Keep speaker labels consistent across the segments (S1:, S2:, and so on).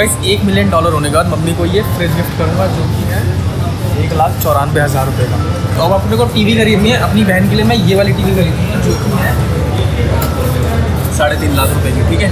S1: Guys $1 million होने के बाद मम्मी को ये फ्रिज गिफ्ट करूँगा जो कि है 1,94,000 रुपये का। तो अब अपने को टीवी खरीदनी है, अपनी बहन के लिए मैं ये वाली टीवी खरीदनी है जो कि है 3.5 लाख रुपए की, ठीक है।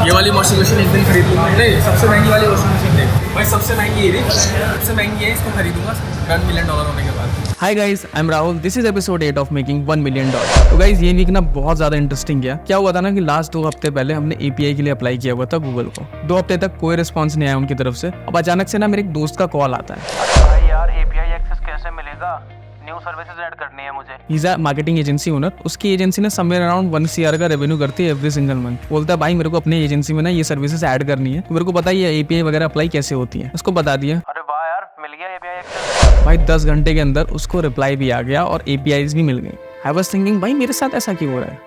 S1: ये वाली वॉशिंग मशीन एक दिन खरीद लूँगा। नहीं, सबसे महंगी वाली वॉशिंग मशीन देखो भाई, सबसे महंगी ये सबसे महंगी है, इसको खरीदूंगा $1 मिलियन होने के बाद।
S2: Hi guys, I am Rahul, this is episode 8 of making $1 million. तो गाइस ये वीक ना बहुत ज्यादा इंटरेस्टिंग गया। क्या हुआ था ना कि लास्ट 2 हफ्ते पहले हमने एपीआई के लिए अप्लाई किया हुआ था गूगल को। 2 हफ्ते तक कोई रिस्पॉन्स नहीं आया उनकी तरफ से। अब अचानक से ना मेरे एक दोस्त का कॉल आता है,
S3: भाई यार एपीआई एक्सेस कैसे मिलेगा, न्यू सर्विसेज ऐड करनी है मुझे।
S2: He is a marketing agency owner. उसकी एजेंसी ना समवेयर अराउंड 1 CR का रेवेन्यू करती है एवरी सिंगल मंथ। बोलता है भाई मेरे को अपनी एजेंसी में ना ये सर्विसेज ऐड करनी है, तो मेरे को पता है ये एपीआई वगैरह अप्लाई कैसे होती है। उसको बता दिया।
S3: अरे वाह यार, मिल गया एपीआई एक्सेस।
S2: भाई 10 घंटे के अंदर उसको रिप्लाई भी आ गया और एपीआईज भी मिल गई। आई वाज थिंकिंग भाई मेरे साथ ऐसा क्यों हो रहा है,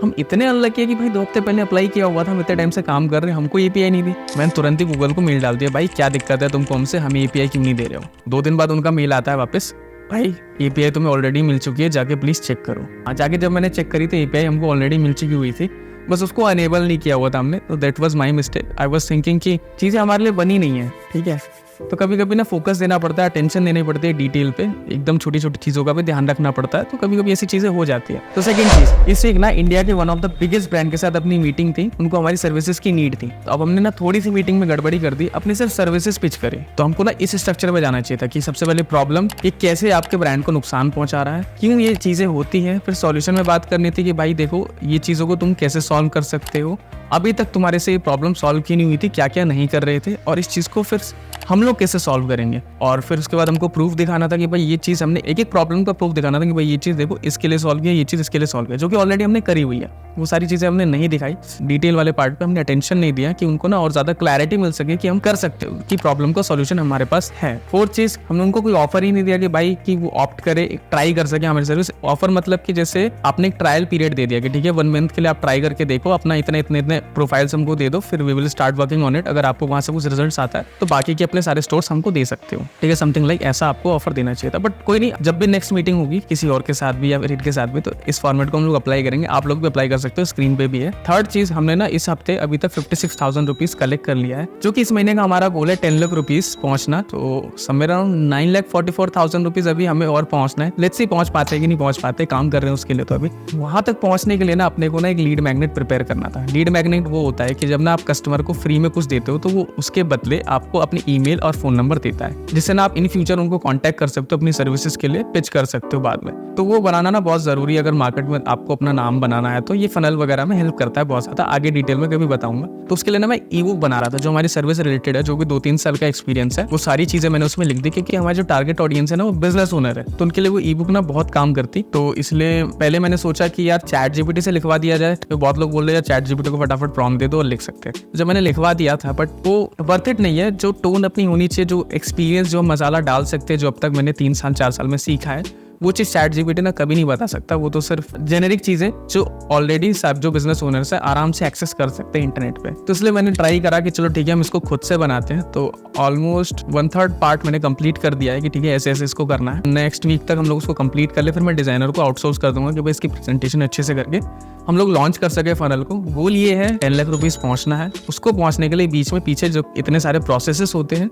S2: हम इतने अनलकी है कि भाई 2 हफ्ते पहले अप्लाई किया हुआ था, हम इतने टाइम से काम कर रहे हैं, हमको एपीआई नहीं दी। मैंने तुरंत ही गूगल को मेल डाल दिया, भाई क्या दिक्कत है तुमको हमसे, हमें एपीआई क्यों नहीं दे रहे हो। 2 दिन बाद उनका मेल आता है वापस, भाई एपीआई तुम्हें ऑलरेडी मिल चुकी है, जाके प्लीज चेक करो। हाँ, जाके जब मैंने चेक करी तो एपीआई हमको ऑलरेडी मिल चुकी हुई थी, बस उसको अनेबल नहीं किया हुआ था हमने। तो that was my mistake. I was thinking कि चीज़ें हमारे लिए बनी नहीं है, ठीक है। तो कभी कभी ना फोकस देना पड़ता है, अटेंशन देनी पड़ती है डिटेल पे, एकदम छोटी छोटी चीज़ों का भी ध्यान रखना पड़ता है। तो कभी कभी ऐसी चीज़ें हो जाती है। तो सेकंड चीज़, इस वीक ना इंडिया के one of the biggest brand के साथ अपनी मीटिंग थी, उनको हमारी सर्विसेज की नीड थी। तो अब हमने ना थोड़ी सी मीटिंग में गड़बड़ी कर दी, अपनी सिर्फ सर्विसेज पिच करी। तो हमको ना इस स्ट्रक्चर में जाना चाहिए था कि सबसे पहले प्रॉब्लम ये कैसे आपके ब्रांड को नुकसान पहुंचा रहा है, क्यों ये चीज़ें होती हैं। फिर सॉल्यूशन में बात करनी थी कि भाई देखो ये चीज़ों को तुम कैसे सॉल्व कर सकते हो, अभी तक तुम्हारे से ये प्रॉब्लम सॉल्व क्यों नहीं हुई थी, क्या क्या नहीं कर रहे थे, और इस चीज़ को फिर हम लोग कैसे सॉल्व करेंगे। और फिर उसके बाद हमको प्रूफ दिखाना था कि भाई ये चीज़ हमने एक एक प्रॉब्लम का प्रूफ दिखाना था कि भाई ये चीज़ देखो इसके लिए सॉल्व किया, ये चीज़ इसके लिए सॉल्व किया, जो कि ऑलरेडी हमने करी हुई है। वो सारी चीज़ें हमने नहीं दिखाई, डिटेल वाले पार्ट पे हमने अटेंशन नहीं दिया कि उनको ना और ज़्यादा क्लैरिटी मिल सके कि हम कर सकते हो, कि प्रॉब्लम का सॉल्यूशन हमारे पास है। 4th चीज़, हमने उनको कोई ऑफर ही नहीं दिया कि भाई कि वो ऑप्ट करे, ट्राई कर सके हमारी सर्विस। ऑफर मतलब कि जैसे आपने एक ट्रायल पीरियड दे दिया कि ठीक है 1 मंथ के लिए आप ट्राई करके देखो, अपना इतने इतने प्रोफाइल्स हमको दे दो, फिर we will start working on it. अगर आपको वहाँ से कुछ रिजल्ट आता है तो बाकी के अपने सारे स्टोर्स हमको दे सकते हो, ठीक है। समथिंग लाइक ऐसा आपको ऑफर देना चाहिए था। बट कोई नहीं, जब भी नेक्स्ट मीटिंग होगी किसी और के साथ भी या रीड के साथ भी, तो इस फॉर्मेट को हम लोग अप्लाई करेंगे। आप लोग भी अप्लाई कर सकते हो, स्क्रीन पे भी है। 3rd चीज, हमने ना इस हफ्ते अभी तक 56,000 रुपीज कलेक्ट कर लिया है, जो कि इस महीने का हमारा गोल है 10 लाख रुपीज पहुंचना। तो समवेयर अराउंड 9,44,000 रुपीज अभी हमें और पहुंचना है। लेट्स सी पहुंच पाते हैं कि नहीं पहुंच पाते, काम कर रहे हैं उसके लिए। तो अभी वहां तक पहुंचने के लिए ना अपने को ना एक लीड मैग्नेट प्रिपेयर करना था। लीड मैग्नेट वो होता है कि जब ना आप कस्टमर को फ्री में कुछ देते हो तो वो उसके बदले आपको अपनी ईमेल और फोन नंबर देता है, जिससे ना आप इन फ्यूचर उनको कांटेक्ट कर सकते हो, अपनी सर्विसेज के लिए पिच कर सकते हो बाद में। तो वो बनाना ना बहुत जरूरी है, अगर मार्केट में आपको अपना नाम बनाना है तो ये फनल वगैरह में हेल्प करता है बहुत ज्यादा। आगे डिटेल में कभी बताऊंगा। तो उसके लिए ना मैं ई बुक बना रहा था जो हमारी सर्विस रिलेटेड है, जो भी 2-3 साल का एक्सपीरियंस है, वो सारी चीजें मैंने उसमें लिख दी, क्योंकि हमारे जो टारगेट ऑडियंस है ना वो बिजनेस ओनर है, तो उनके लिए वो ई बुक ना बहुत काम करती। तो इसलिए पहले मैंने सोचा कि यार चैट जीपीटी से लिखवा दिया जाए। तो बहुत लोग बोल रहे हैं चैट जीपीटी को फटाफट प्रॉम्प्ट दे दो और लिख सकते हैं। जब मैंने लिखवा दिया था, बट वो वर्थ इट नहीं है। जो टोन अपनी होनी चाहिए, जो एक्सपीरियंस, जो मसाला डाल सकते हैं, जो अब तक मैंने 3 साल 4 साल में सीखा है, वो चीज़ चैट जीपीटी ना कभी नहीं बता सकता। वो तो सिर्फ जेनेरिक चीज़ें जो ऑलरेडी सब जो बिजनेस ओनर्स है आराम से एक्सेस कर सकते हैं इंटरनेट पे। तो इसलिए मैंने ट्राई करा कि चलो ठीक है हम इसको खुद से बनाते हैं। तो ऑलमोस्ट 1/3 पार्ट मैंने कंप्लीट कर दिया है कि ठीक है ऐसे ऐसे इसको करना है। नेक्स्ट वीक तक हम लोग उसको कंप्लीट कर ले, फिर मैं डिजाइनर को आउटसोर्स कर दूंगा कि भाई इसकी प्रेजेंटेशन अच्छे से करके हम लोग लॉन्च कर सके फनल को। गोल ये है 10 लाख रुपीज पहुंचना है। उसको पहुंचने के लिए बीच में पीछे जो इतने सारे प्रोसेसेस होते हैं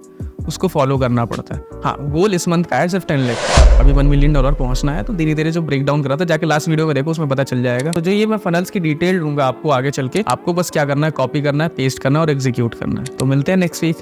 S2: उसको फॉलो करना पड़ता है। हाँ, गोल इस मंथ का है सिर्फ 10 लाख। अभी $1 मिलियन पहुंचना है। तो धीरे धीरे जो ब्रेक डाउन करा था जाके लास्ट वीडियो में देखो, उसमें पता चल जाएगा। तो जो ये मैं फनल्स की डिटेल दूंगा आपको आगे चल के, आपको बस क्या करना है, कॉपी करना है, पेस्ट करना है और एग्जीक्यूट करना है। तो मिलते हैं नेक्स्ट वीक।